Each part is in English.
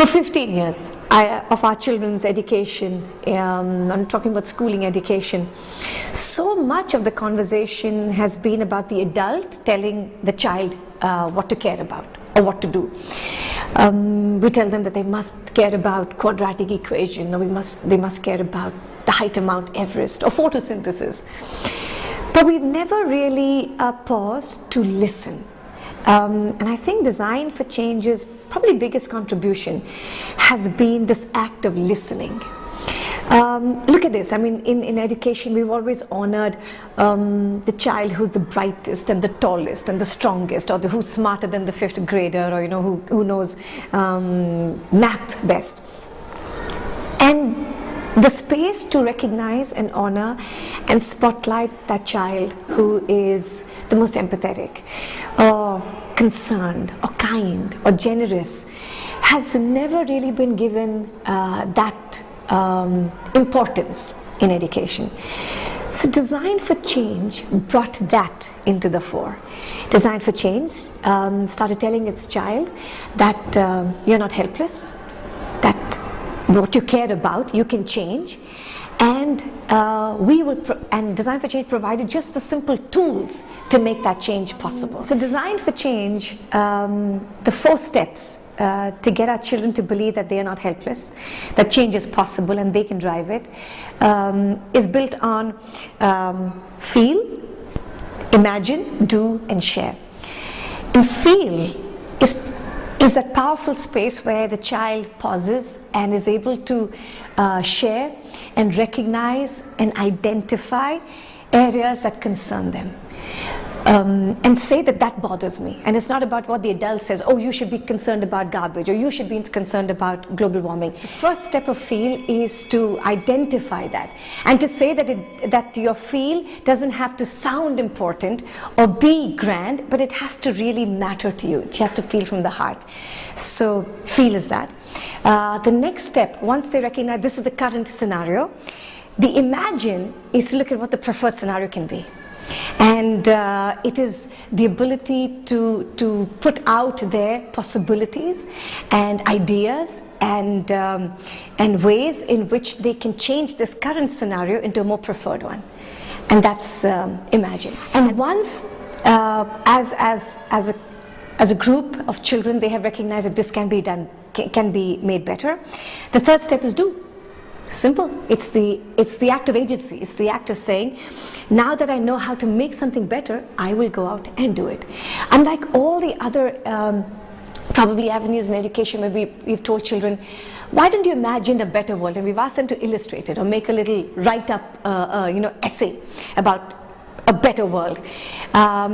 For 15 years of our children's education, I'm talking about schooling education, so much of the conversation has been about the adult telling the child what to care about or what to do. We tell them that they must care about quadratic equation, or they must care about the height of Mount Everest or photosynthesis. But we've never really paused to listen. And I think Design for Change's probably biggest contribution has been this act of listening. Look at this. I mean, in education, we've always honored the child who's the brightest and the tallest and the strongest, or who's smarter than the fifth grader, or who knows math best. And the space to recognize and honor and spotlight that child who is the most empathetic, or concerned, or kind, or generous, has never really been given that importance in education. So Design for Change brought that into the fore. Design for Change started telling its child that you're not helpless, that what you care about you can change, and and Design for Change provided just the simple tools to make that change possible. So Design for Change, the 4 steps to get our children to believe that they are not helpless, that change is possible and they can drive it, is built on feel, imagine, do, and share. And feel is that powerful space where the child pauses and is able to share and recognize and identify areas that concern them. And say that bothers me. And it's not about what the adult says, oh, you should be concerned about garbage, or you should be concerned about global warming. The first step of feel is to identify that, and to say that your feel doesn't have to sound important or be grand, but it has to really matter to you. It has to feel from the heart. So feel is that. The next step, once they recognize this is the current scenario, the imagine is to look at what the preferred scenario can be. And it is the ability to put out their possibilities and ideas and ways in which they can change this current scenario into a more preferred one. And that's imagine. And once, as a group of children, they have recognized that this can be done, can be made better, the third step is do. Simple. It's the act of agency. It's the act of saying, now that I know how to make something better, I will go out and do it. Unlike all the other probably avenues in education where we've told children, why don't you imagine a better world? And we've asked them to illustrate it or make a little write-up essay about a better world.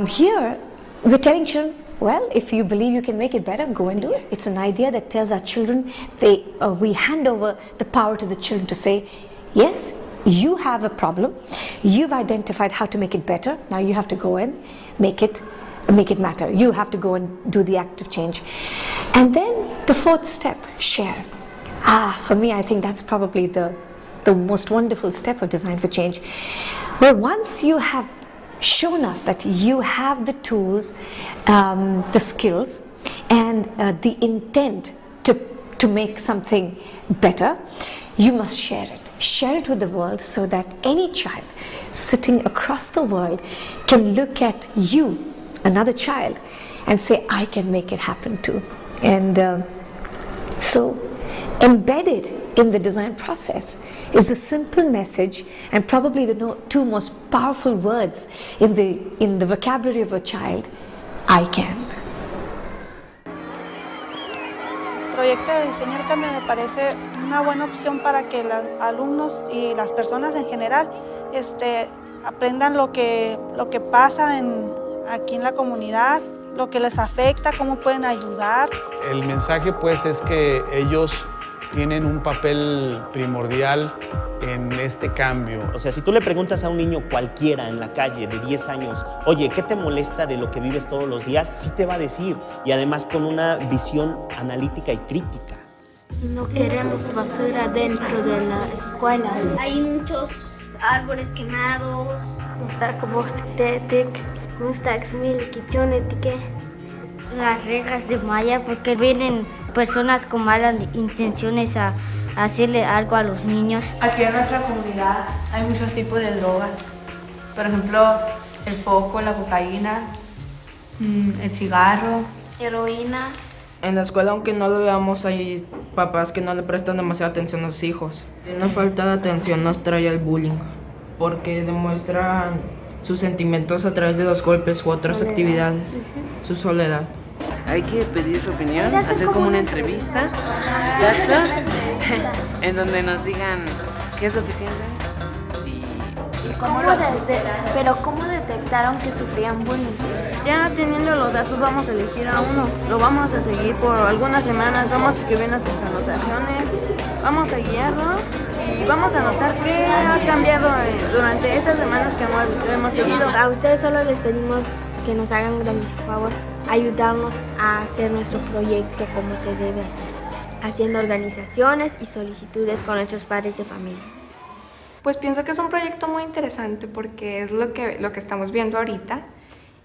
Here, we're telling children, well, if you believe you can make it better, go and do it. It's an idea that tells our children, we hand over the power to the children to say, yes, you have a problem, you've identified how to make it better, now you have to go and make it matter. You have to go and do the act of change. And then the 4th step, share. For me, I think that's probably the most wonderful step of Design for Change, where once you have shown us that you have the tools, the skills, and the intent to make something better, you must share it. Share it with the world so that any child sitting across the world can look at you, another child, and say, I can make it happen too. And so embedded in the design process is a simple message, and probably the 2 most powerful words in the vocabulary of a child: I can. El proyecto de Diseño del Cambio me parece una buena opción para que los alumnos y las personas en general aprendan lo que pasa aquí en la comunidad, lo que les afecta, cómo pueden ayudar. El mensaje pues es que ellos tienen un papel primordial en este cambio. O sea, si tú le preguntas a un niño cualquiera en la calle de 10 años, oye, ¿qué te molesta de lo que vives todos los días? Sí te va a decir, y además con una visión analítica y crítica. No queremos basura dentro de la escuela. Hay muchos árboles quemados. Las rejas de malla porque vienen personas con malas intenciones a hacerle algo a los niños. Aquí en nuestra comunidad hay muchos tipos de drogas. Por ejemplo, el foco, la cocaína, el cigarro, Heroína. En la escuela, aunque no lo veamos, hay papás que no le prestan demasiada atención a sus hijos. Una falta de atención nos trae al bullying, porque demuestran sus sentimientos a través de los golpes u otras actividades, su soledad. Hay que pedir su opinión, hacer como una entrevista, exacto, en donde nos digan qué es lo que sienten. Pero ¿cómo detectaron que sufrían bullying? Ya teniendo los datos vamos a elegir a uno, lo vamos a seguir por algunas semanas, vamos a escribir nuestras anotaciones, vamos a guiarlo y vamos a anotar qué ha cambiado durante esas semanas que hemos seguido. A ustedes solo les pedimos que nos hagan un grandísimo favor, ayudarnos a hacer nuestro proyecto como se debe hacer, haciendo organizaciones y solicitudes con nuestros padres de familia. Pues pienso que es un proyecto muy interesante porque es lo que estamos viendo ahorita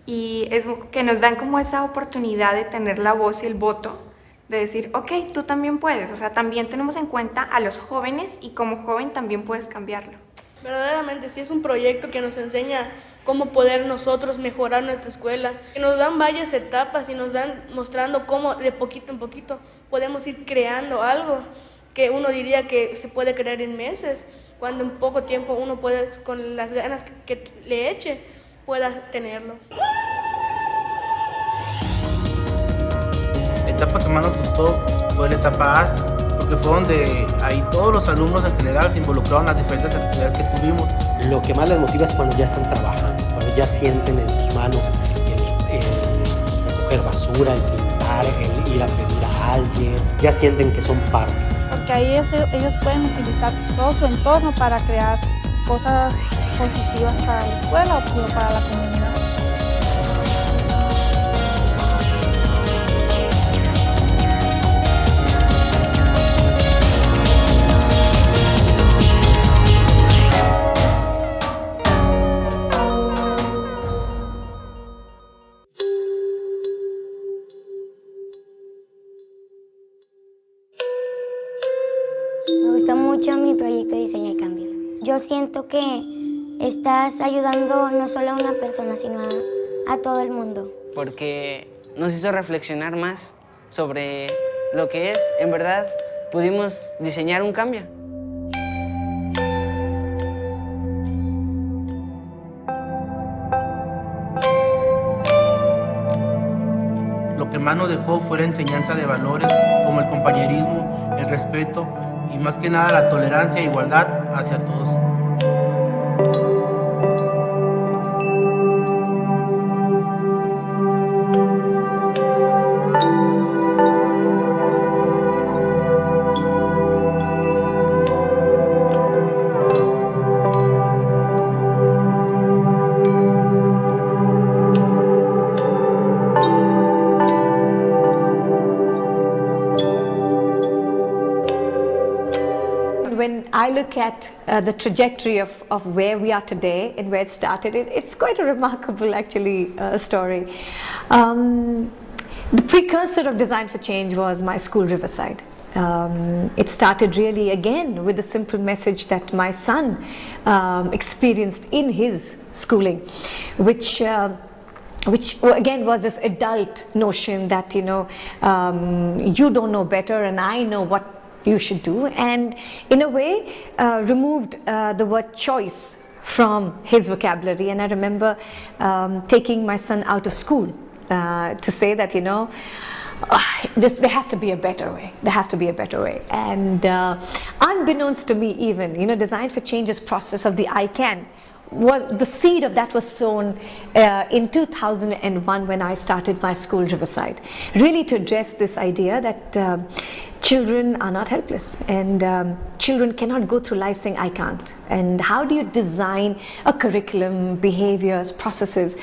y es que nos dan como esa oportunidad de tener la voz y el voto, de decir, ok, tú también puedes, o sea, también tenemos en cuenta a los jóvenes y como joven también puedes cambiarlo. Verdaderamente sí es un proyecto que nos enseña cómo poder nosotros mejorar nuestra escuela, que nos dan varias etapas y nos dan mostrando cómo de poquito en poquito podemos ir creando algo que uno diría que se puede crear en meses, cuando en poco tiempo uno puede, con las ganas que le eche, pueda tenerlo. La etapa que más nos gustó fue la etapa AS, porque fue donde ahí todos los alumnos en general se involucraron en las diferentes actividades que tuvimos. Lo que más les motiva es cuando ya están trabajando, cuando ya sienten en sus manos el recoger basura, el pintar, el ir a pedir a alguien, ya sienten que son parte. Porque ahí ellos pueden utilizar todo su entorno para crear cosas positivas para la escuela o para la comunidad. Me gusta mucho mi proyecto de Diseña el Cambio. Yo siento que estás ayudando no solo a una persona, sino a todo el mundo. Porque nos hizo reflexionar más sobre lo que es, en verdad, pudimos diseñar un cambio. Lo que más nos dejó fue la enseñanza de valores como el compañerismo, el respeto y más que nada la tolerancia e igualdad hacia todos. When I look at the trajectory of where we are today and where it started, it's quite a remarkable actually story. The precursor of Design for Change was my school, Riverside. It started really again with the simple message that my son experienced in his schooling, which again was this adult notion that, you know, you don't know better and I know what you should do, and in a way removed the word choice from his vocabulary. And I remember taking my son out of school to say that, you know, there has to be a better way. There has to be a better way. And unbeknownst to me even, you know, Design for Change's process of the I Can, was the seed of that was sown in 2001 when I started my school, Riverside, really to address this idea that children are not helpless, and children cannot go through life saying I can't. And how do you design a curriculum, behaviors, processes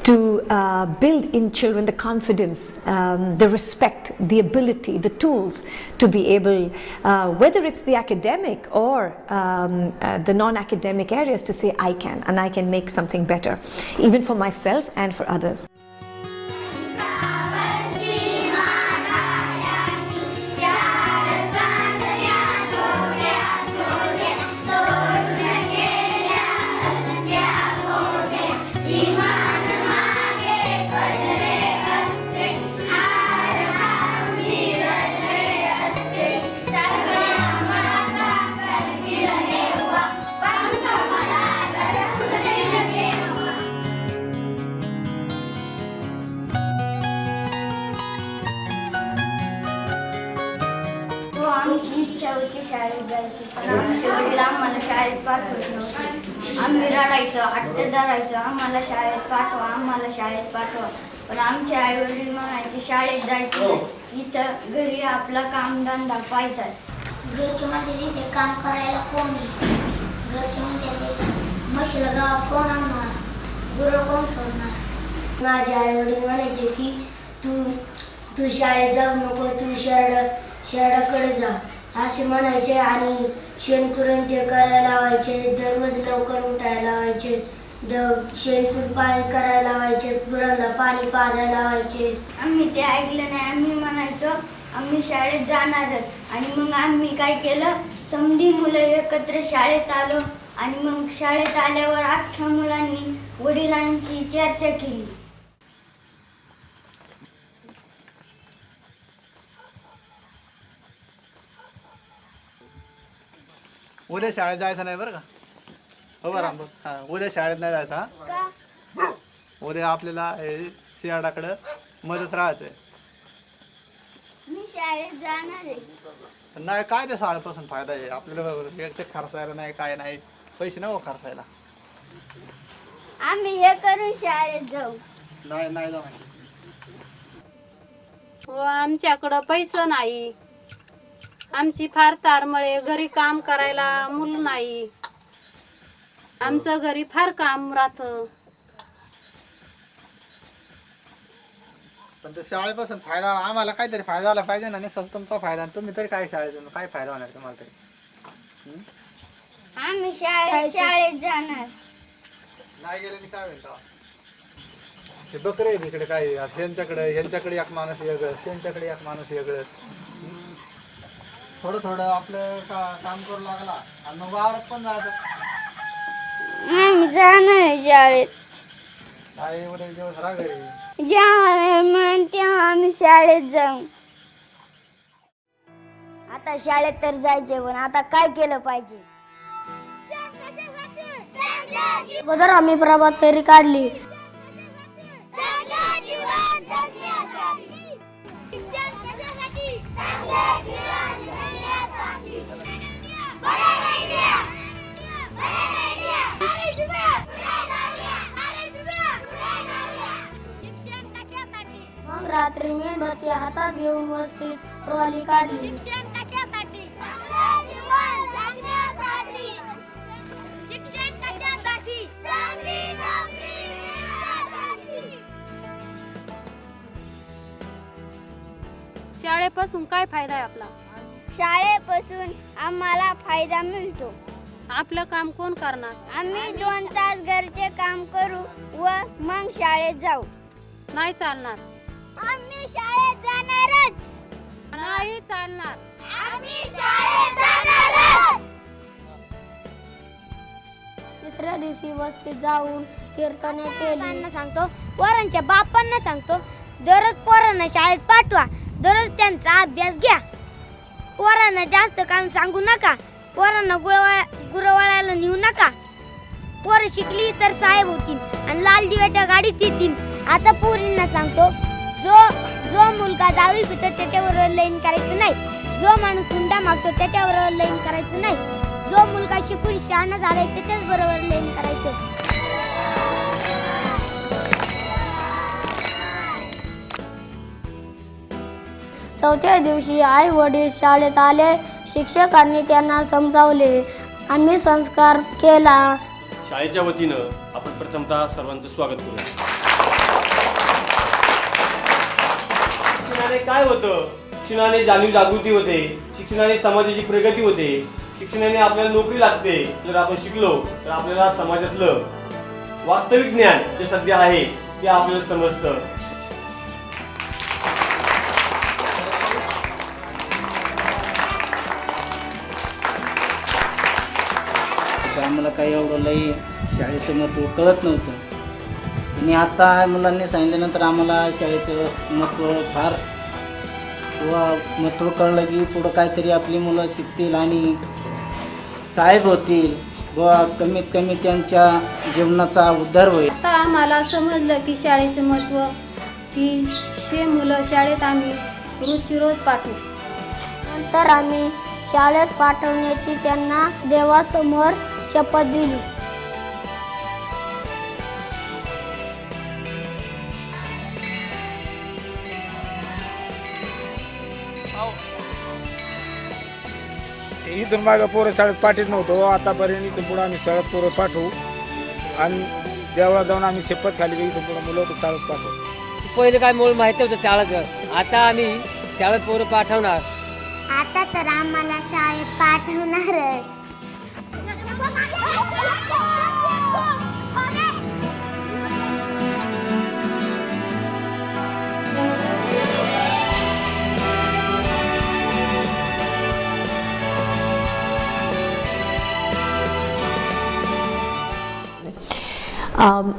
to build in children the confidence, the respect, the ability, the tools to be able, whether it's the academic or the non-academic areas, to say I can, and I can make something better, even for myself and for others. इच्छा होती शाळेत जायची, पण आमचे वडील आम्हाला शाळेत पाठवत नव्हते. आम्ही रडायचो, हट्ट धरायचो, आम्हाला शाळेत पाठवा, आम्हाला शाळेत पाठवा. पण आमचे आई वडील म्हणायचे शाळेत जायचं, इथं घरी आपला कामधंदा पाहिजे. घरचे म्हणते तिथे काम करायला कोण आहे, घरचे म्हणते म्हशीला गावात कोण आणणार, गुरं कोण सोडणार. माझे आई वडील म्हणायचे की तू शाळेत जाऊ नको, तू शहराकडे जा असे म्हणायचे. आणि शेणखुरण ते करायला लावायचे, दररोज लवकर उठायला लावायचे, शेणखूर पाणी करायला लावायचे, गुरांना पाणी पाजायला लावायचे. आम्ही ते ऐकलं नाही. आम्ही म्हणायचो आम्ही शाळेत जाणारच. आणि मग आम्ही काय केलं, समधी मुलं एकत्र शाळेत आलो. आणि मग शाळेत आल्यावर अख्ख्या मुलांनी वडिलांची चर्चा केली. उद्या शाळेत जायचं नाही बरं का? हो बरं रामभाऊ, हां उद्या शाळेत नाही जायचं. हां उद्या आपल्याला सिंहाडाकडं मदत राहायचंय. मी शाळेत जाणार आहे. नाही काय ते शाळेपासून फायदा आहे आपल्याला, एकटे खर्चायला नाही काय नाही, पैसे नाही खर्चायला. आम्ही हे करून शाळेत जाऊ. नाही नाही जाऊ. हो आमच्याकडं पैसा नाही, आमची फार तारमळे, घरी काम करायला मूल नाही, आमचं घरी फार काम राहतं. पण ते शाळेपासून फायदा आम्हाला काहीतरी फायदा झाला पाहिजे ना. नाही तुमचा फायदा, तुम्ही तरी काय शाळेतून काय फायदा होणार तुम्हाला तरी? आम्ही शाळेत जाणार नाही गेले काय होईल तेव्हा? ते बकरे इकडे काय, ह्यांच्याकडे एक माणूस वेगळं, त्यांच्याकडे एक माणूस वेगळं. थोडं थोडं आपलं काम करू लागला आणि मग वावरात पण जायचं. आम्ही जाणार शाळेत. काय एवढे दिवस राहा घरी, जेव्हा म्हणून तेव्हा आम्ही शाळेत जाऊ. आता शाळेत तर जायचे, पण आता काय केलं पाहिजे? अगोदर आम्ही प्रभात फेरी काढली. मग रात्री मेणबत्ती हातात घेऊन व्यवस्थित ट्रॉली काढली. शिक्षण कशासाठी? शिक्षण कशासाठी? शाळेपासून काय फायदा आहे आपला? शाळेपासून आम्हाला फायदा मिळतो. आपलं काम कोण करणार? आम्ही 2 तास घरचे काम करू व मग शाळेत जाऊ. नाही चालणार. आम्ही शाळेत जाणारच. नाही चालणार. आम्ही शाळेत जाणारच. तिसऱ्या दिवशी वस्तीत जाऊन कीर्तने केली. सांगतो, पोरांच्या बापांना सांगतो, दररोज पोरांना शाळेत पाठवा, दररोज त्यांचा अभ्यास घ्या. पोरांना जास्त काम सांगू नका, पोरांना गुरवाळ्याला नेऊ नका. पोरं शिकली तर साहेब होतील आणि लाल दिव्याच्या गाडीत येतील. आता पोरींना सांगतो, जो मुलगा दारू पितो त्याच्यावर लईन करायचं नाही, जो माणूस हुंडा मागतो त्याच्यावर लईन करायचं नाही, जो मुलगा शिकून शहाणा झालाय त्याच्याच बरोबर लईन करायचं. चौथ्या दिवशी आई वडील शाळेत आले. शिक्षकांनी त्यांना समजावले. आम्ही संस्कार केला. शाळेच्या वतीनं आपण प्रथमतः सर्वांचं स्वागत करूया. शिक्षणाने काय होतं? शिक्षणाने जाणीव जागृती होते, शिक्षणाने समाजाची प्रगती होते, शिक्षणाने आपल्याला नोकरी लागते. जर आपण शिकलो तर आपल्याला समाजातलं वास्तविक ज्ञान जे सध्या आहे ते आपल्याला समजतं. आम्हाला काही एवढं लई शाळेचं महत्त्व कळत नव्हतं आणि आता मुलांनी सांगितल्यानंतर आम्हाला शाळेचं महत्त्व फार महत्त्व कळलं की पुढं काहीतरी आपली मुलं शिकतील आणि साहेब होतील व कमीत कमी त्यांच्या जीवनाचा उद्धार होईल. आता आम्हाला समजलं की शाळेचं महत्त्व, की ते मुलं शाळेत आम्ही रोजची रोज पाठवू. नंतर आम्ही शाळेत पाठवण्याची त्यांना देवासमोर शपथ दिली. इथून मागं पोरं शाळेत पाठीत नव्हतो, आतापर्यंत इथून पुढे आम्ही शाळेत पोरं पाठवू आणि देवाला जाऊन आम्ही शपथ खाली की इथून पुढे मुलं शाळेत पाठवू. पहिले काय मूळ माहिती होतं शाळेचं, आता आम्ही शाळेत पोरं पाठवणार. आता तर आम्हाला शाळेत पाठवणारच.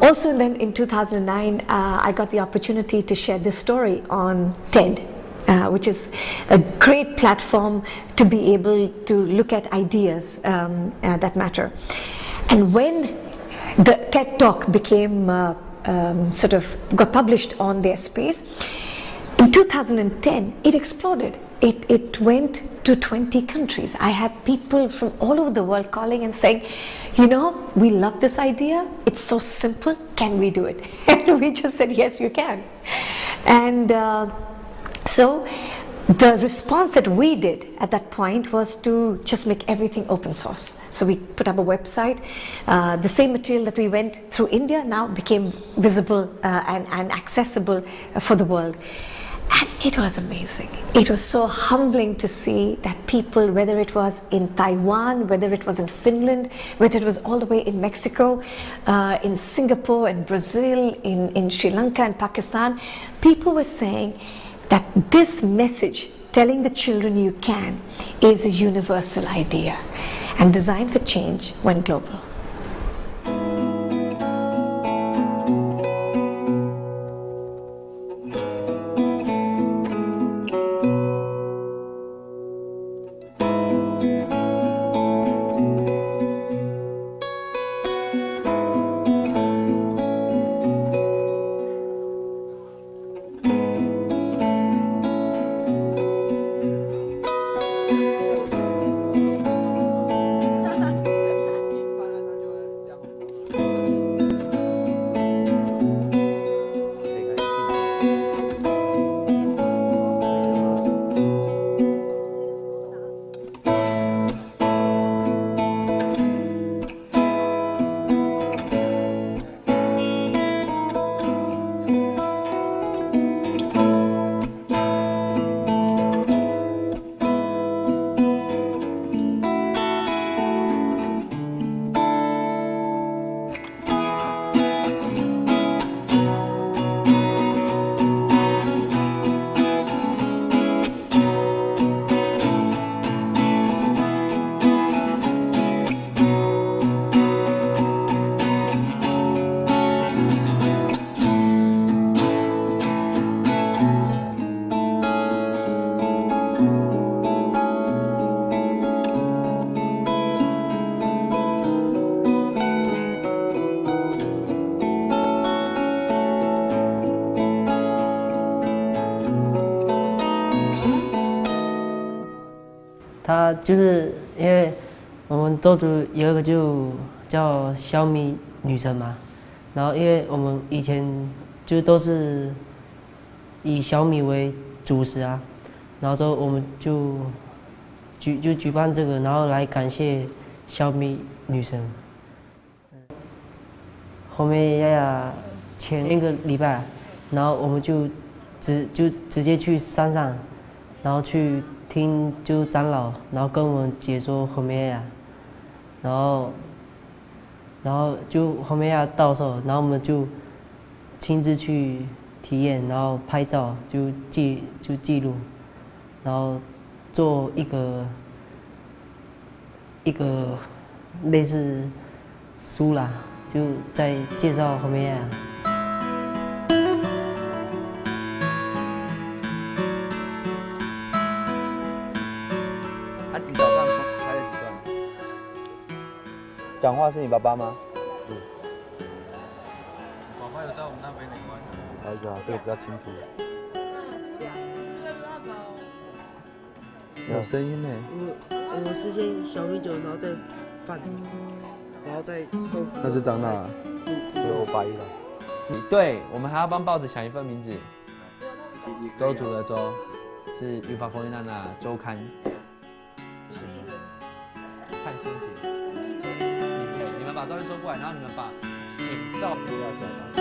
Also then in 2009, I got the opportunity to share this story on TED, which is a great platform to be able to look at ideas that matter. And when the TED Talk became sort of got published on their space, in 2010 it exploded. It went to 20 countries. I had people from all over the world calling and saying, you know, we love this idea. It's so simple. Can we do it? And we just said, yes, you can. And so the response that we did at that point was to just make everything open source. So we put up a website. The same material that we went through India now became visible and accessible for the world. And it was amazing. It was so humbling to see that people, whether it was in Taiwan, whether it was in Finland, whether it was all the way in Mexico, in Singapore, in Brazil, in Sri Lanka and Pakistan, people were saying that this message, telling the children you can, is a universal idea. And Design for Change went global.他就是因为我们周组有一个就叫小米女神嘛，然后因为我们以前就都是以小米为主食啊，然后之后我们就举办这个，然后来感谢小米女神。后面前一个礼拜，然后我们就直接去山上，然后去听就长老，然后跟我们解说后面然后就后面到时候，然后我们就亲自去体验，然后拍照就记录，然后做一个类似书啦，就在介绍后面你早上开了几段？讲话是你爸爸吗？是。爸爸有在我们那边没关系。这个比较清楚。有声音呢。我是先小米酒，然后再饭，然后再寿司。那是长大有8亿了。对，我们还要帮报纸想一份名字。周族的周是语法风韵娜娜周刊。看心情。你们把照片收过来，然后你们把请照片要出来。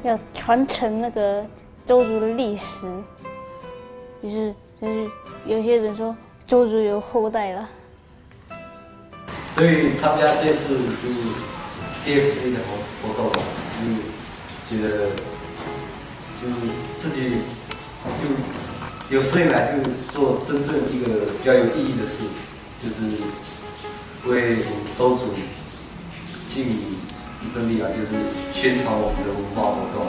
要传承那个周族的历史，就是有些人说周族有后代了。对于参加这次就是 DFC 的活动，就觉得就是自己就有生以来就做真正一个比较有意义的事，就是为周族尽一份力量，就是宣传我们的文化活动。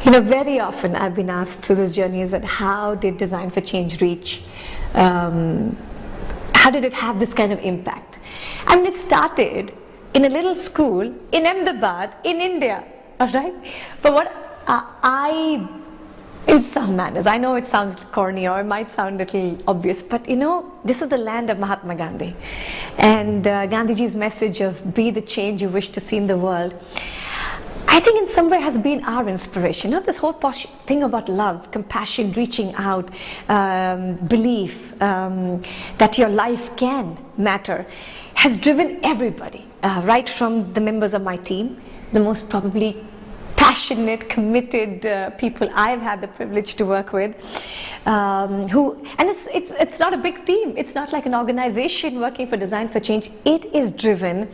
You know, very often I've been asked through this journey is that how did Design for Change reach? How did it have this kind of impact? I mean, it started in a little school in Ahmedabad in India, all right? But what in some manners, I know it sounds corny or it might sound a little obvious, but you know, this is the land of Mahatma Gandhi. And Gandhiji's message of be the change you wish to see in the world, I think in some way has been our inspiration. You know, this whole thing about love, compassion, reaching out, belief that your life can matter has driven everybody, right from the members of my team, the most probably passionate, committed people I've had the privilege to work with, and it's not a big team. It's not like an organization working for Design for Change. It is driven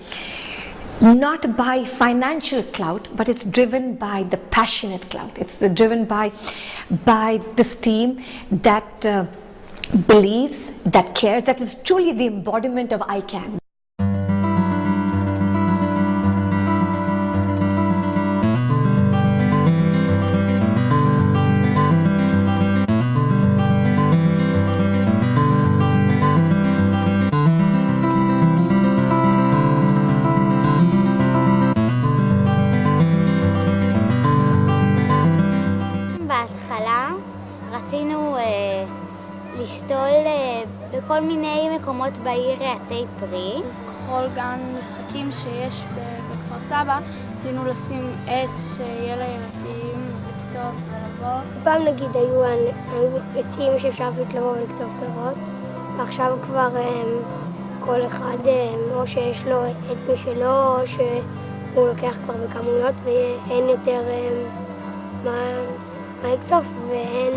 not by financial clout, but it's driven by the passionate clout. It's driven by this team that believes, that cares, that is truly the embodiment of I Can. בכל מיני מקומות בעיר עצי פרי. בכל גן משחקים שיש בכפר סבא, רצינו לשים עץ שיהיה לילדים לכתוב ולבוא. פעם נגיד היו עצים שאפשר לבוא ולכתוב פירות, ועכשיו כבר כל אחד או שיש לו עץ משלו, או שהוא לוקח כבר בכמויות ואין יותר מה לכתוב, ואין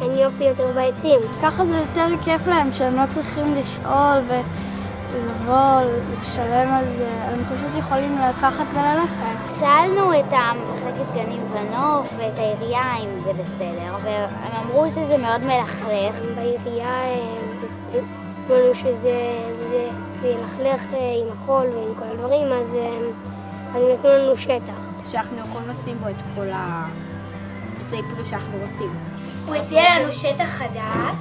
אין יופי יותר בעצים. ככה זה יותר כיף להם, שהם לא צריכים לשאול ולבוא, לשלם על זה, הם פשוט יכולים לקחת וללכת. שאלנו את המחלקת גנים ונוף ואת העירייה אם זה בסדר, והם אמרו שזה מאוד מלכלך. בעירייה אמרו שזה ילכלך עם החול ועם כל הדברים, אז הם נתנו לנו שטח. שאנחנו יכולים לשים בו את כל עצי פרי שאנחנו רוצים. הוא הציע לנו שטח חדש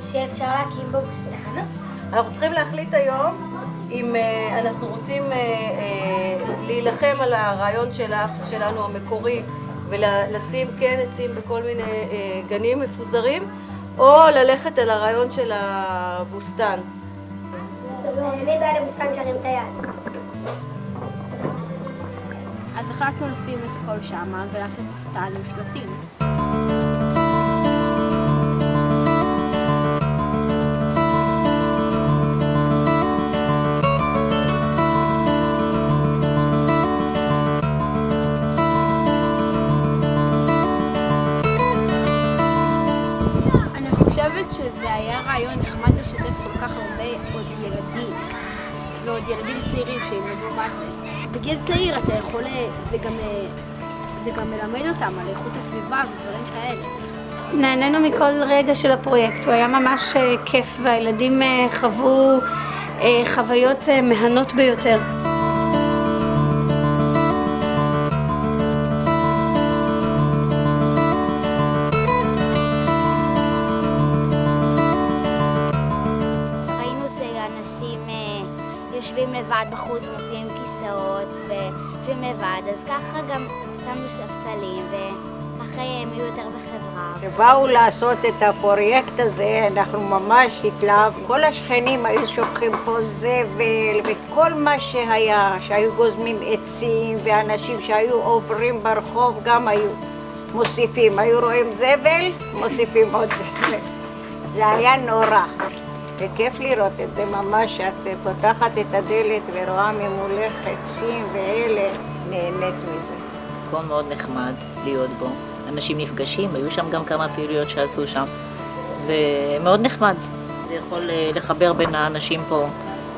שאפשר להקים בו בוסתן. אנחנו צריכים להחליט היום אם אנחנו רוצים להילחם על הרעיון שלנו המקורי ולשים כן עצים בכל מיני גנים מפוזרים, או ללכת על הרעיון של הבוסתן. מי בעד הבוסתן שרים את היד? אז החלטנו לשים את הכל שמה ולעשות בוסתן עם שלטים. שזה היה רעיון נחמד לשתף כל כך הרבה עוד ילדים ועוד ילדים צעירים שילמדו מה זה. בגיל צעיר אתה יכול, זה גם מלמד אותם על איכות הסביבה ודברים כאלה. נהנינו מכל רגע של הפרויקט, הוא היה ממש כיף והילדים חוו חוויות מהנות ביותר. יושבים לבד בחוץ, מוציאים כיסאות ויושבים לבד, אז ככה גם שמנו ספסלים וככה הם יהיו יותר בחברה. כשבאו לעשות את הפרויקט הזה, אנחנו ממש התלהבנו. כל השכנים היו שופכים פה זבל וכל מה שהיה, שהיו גוזמים עצים ואנשים שהיו עוברים ברחוב גם היו מוסיפים. היו רואים זבל, מוסיפים עוד זבל. זה היה נורא. זה כיף לראות את זה ממש, שאת פותחת את הדלת ורואה ממולך עצים ואלה, נהנית מזה. מקום מאוד נחמד להיות בו. אנשים נפגשים, היו שם גם כמה פעילויות שעשו שם, ומאוד נחמד. זה יכול לחבר בין האנשים פה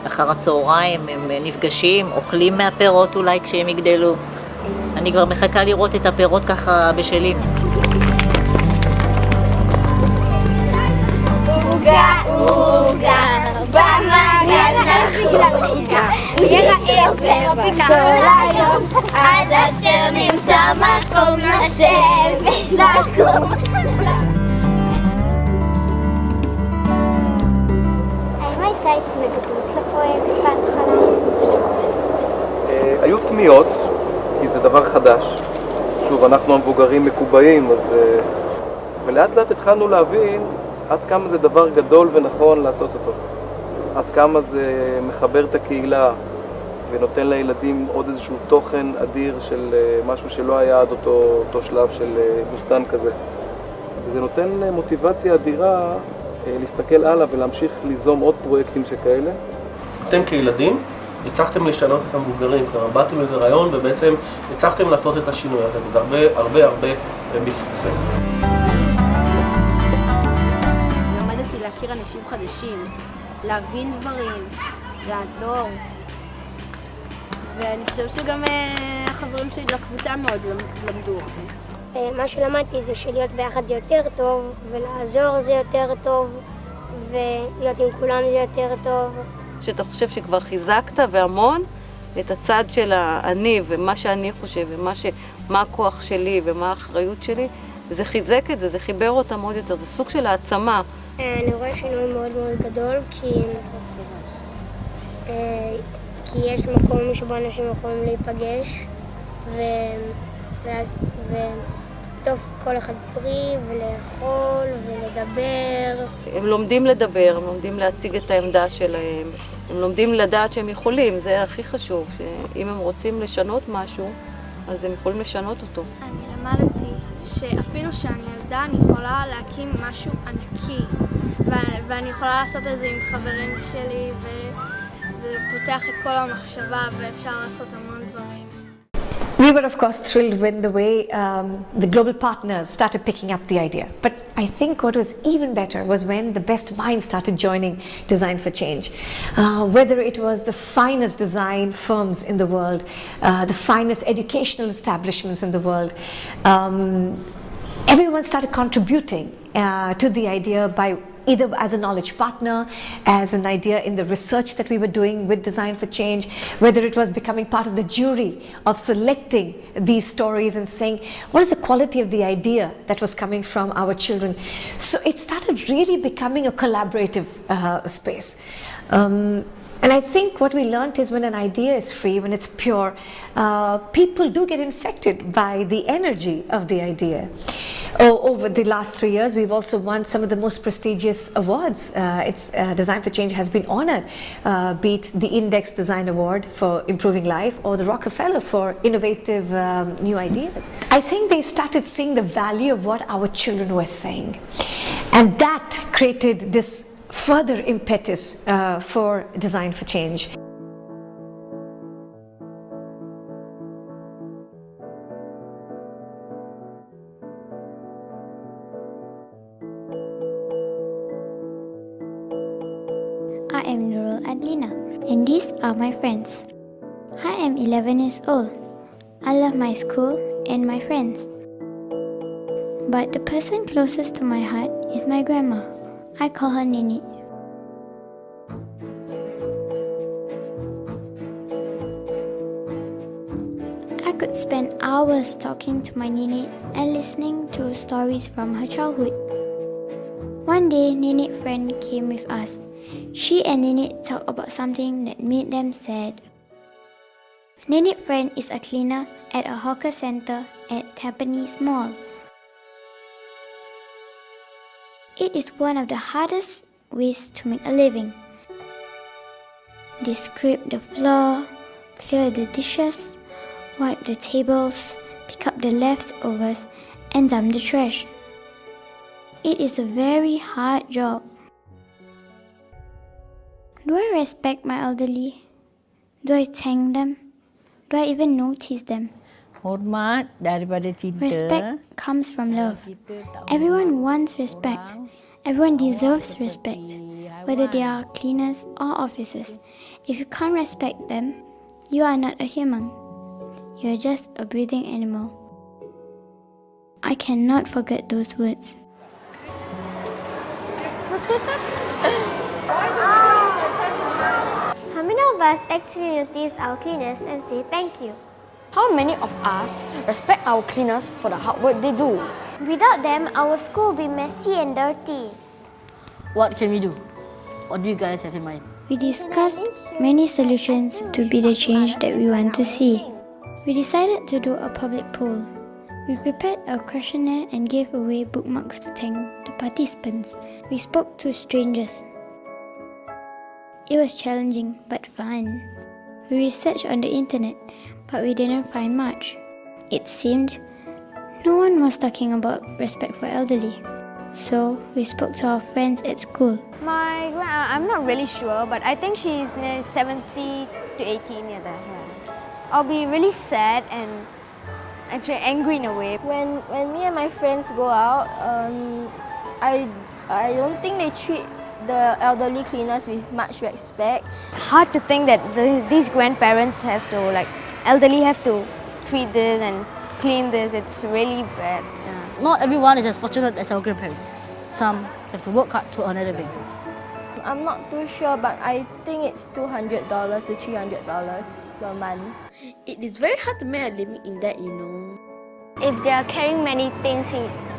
אחר הצהריים, הם נפגשים, אוכלים מהפירות אולי כשהם יגדלו. אני כבר מחכה לראות את הפירות ככה בשלים. עוגה, במעגל נכין עוגה, נראה ופתח כל היום, עד אשר נמצא מקום לשבת לקום. האם הייתה התנגדות לפרויקט בהתחלה? היו תמיהות, כי זה דבר חדש. שוב, אנחנו המבוגרים מקובעים, ולאט לאט התחלנו להבין עד כמה זה דבר גדול ונכון לעשות אותו. עד כמה זה מחבר את הקהילה ונותן לילדים עוד איזשהו תוכן אדיר של משהו שלא היה עד אותו שלב של בוסתן כזה. וזה נותן מוטיבציה אדירה להסתכל הלאה ולהמשיך ליזום עוד פרויקטים שכאלה. אתם כילדים הצלחתם לשנות את המבוגרים, כלומר באתם איזה רעיון ובעצם הצלחתם לעשות את השינוי הזה, וזה הרבה בזכותכם. להכיר אנשים חדשים, להבין דברים, לעזור. ואני חושבת שגם החברים שלי לקבוצה מאוד למדו. מה שלמדתי זה שלהיות ביחד זה יותר טוב, ולעזור זה יותר טוב, ולהיות עם כולם זה יותר טוב. שאתה חושב שכבר חיזקת והמון את הצד של אני ומה שאני חושב ומה הכוח שלי ומה האחריות שלי, זה חיזק את זה, זה חיבר אותם עוד יותר, זה סוג של העצמה. אני רואה שינוי מאוד מאוד גדול, כי יש מקום שבו אנשים יכולים להיפגש וטוב כל אחד פרי ולאכול ולדבר. הם לומדים לדבר, הם לומדים להציג את העמדה שלהם, הם לומדים לדעת שהם יכולים, זה הכי חשוב, שאם הם רוצים לשנות משהו, אז הם יכולים לשנות אותו. אני למדתי שאפילו שאני ילדה אני יכולה להקים משהו ענקי ואני יכולה לעשות את זה עם חברים שלי וזה פותח את כל המחשבה ואפשר לעשות המון דברים. We were, of course, thrilled when the way the global partners started picking up the idea. But I think what was even better was when the best minds started joining Design for Change. Whether it was the finest design firms in the world, the finest educational establishments in the world, everyone started contributing to the idea by either as a knowledge partner, as an idea in the research that we were doing with Design for Change, whether it was becoming part of the jury of selecting these stories and saying, what is the quality of the idea that was coming from our children? So it started really becoming a collaborative space. And I think what we learned is when an idea is free, when it's pure, people do get infected by the energy of the idea. Over the last 3 years, we've also won some of the most prestigious awards. Design for Change has been honored, be it the Index Design Award for improving life or the Rockefeller for innovative new ideas. I think they started seeing the value of what our children were saying. And that created this further impetus for Design for Change. I am Nurul Adlina, and these are my friends. I am 11 years old. I love my school and my friends. But the person closest to my heart is my grandma. I call her Nini. I could spend hours talking to my Nini and listening to stories from her childhood. One day, Nini's friend came with us. She and Nini talked about something that made them sad. Nini's friend is a cleaner at a hawker center at Tampines Mall. It is one of the hardest ways to make a living. They scrape the floor, clear the dishes, wipe the tables, pick up the leftovers, and dump the trash. It is a very hard job. Do I respect my elderly? Do I thank them? Do I even notice them? Hormat daripada cinta. Respect comes from love. Everyone wants respect. Everyone deserves respect, whether they are cleaners or officers. If you can't respect them, you are not a human. You are just a breathing animal. I cannot forget those words. How many of us actually notice our cleaners and say thank you? How many of us respect our cleaners for the hard work they do? Without them, our school will be messy and dirty. What can we do? What do you guys have in mind? We discussed many solutions to be the change that we want to see. We decided to do a public poll. We prepared a questionnaire and gave away bookmarks to thank the participants. We spoke to strangers. It was challenging but fun. We researched on the internet, but we didn't find much. It seemed no one was talking about respect for elderly. So we spoke to our friends at school. My grandma, I'm not really sure, but I think she's near 70 to 80 near there. I'll be really sad and actually angry in a way. When me and my friends go out, I don't think they treat the elderly cleaners with much respect. Hard to think that these grandparents have to, elderly have to treat this and clean this. It's really bad. Yeah. Not everyone is as fortunate as our grandparents. Some have to work hard to earn a living. I'm not too sure, but I think it's $200 to $300 per month. It is very hard to make a living in that, you know. If they are carrying many things,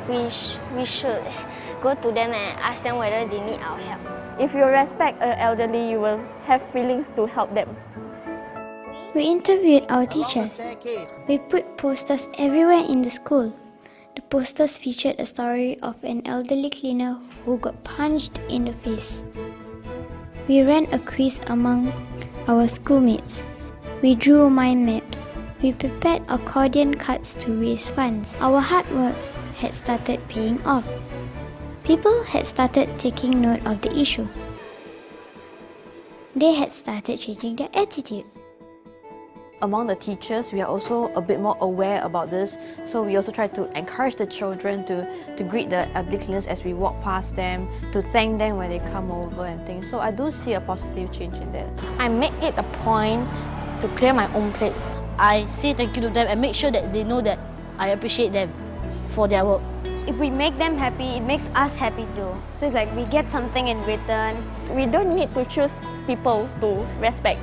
we should go to them and ask them whether they need our help. If you respect an elderly, you will have feelings to help them. We interviewed our teachers. We put posters everywhere in the school. The posters featured a story of an elderly cleaner who got punched in the face. We ran a quiz among our schoolmates. We drew mind maps. We prepared accordion cards to raise funds. Our hard work had started paying off. People had started taking note of the issue. They had started changing their attitude. Among the teachers, we are also a bit more aware about this, so we also try to encourage the children to greet the elderly cleaners as we walk past them, to thank them when they come over and things. So I do see a positive change in that. I make it a point to clear my own plates. I say thank you to them and make sure that they know that I appreciate them for their work. If we make them happy, it makes us happy too. So it's like we get something in return. We don't need to choose people to respect.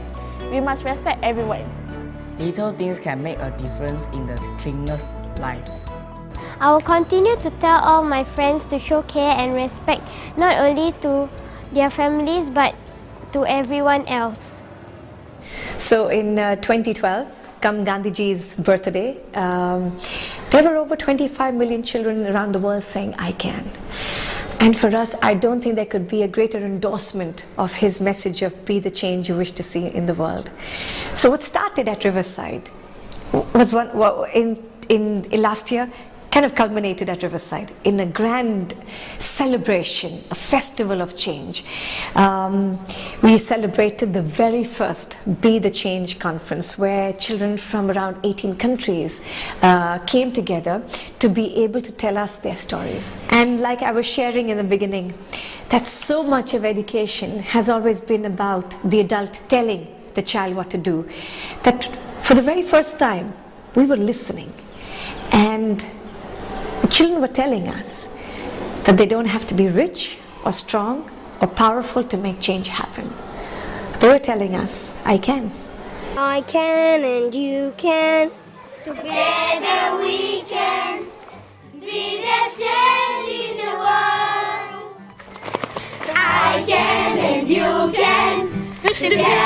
We must respect everyone. Little things can make a difference in the cleaner's life. I will continue to tell all my friends to show care and respect, not only to their families but to everyone else. So in 2012, come Gandhiji's birthday, there were over 25 million children around the world saying, I can. And for us, I don't think there could be a greater endorsement of his message of be the change you wish to see in the world. So what started at Riverside was in last year, kind of culminated at Riverside in a grand celebration, a festival of change. We celebrated the very first Be the Change conference, where children from around 18 countries came together to be able to tell us their stories. And like I was sharing in the beginning, that so much of education has always been about the adult telling the child what to do, that for the very first time we were listening, and the children were telling us that they don't have to be rich or strong or powerful to make change happen. They were telling us, I can. I can and you can. Together we can be the change in the world. I can and you can. Together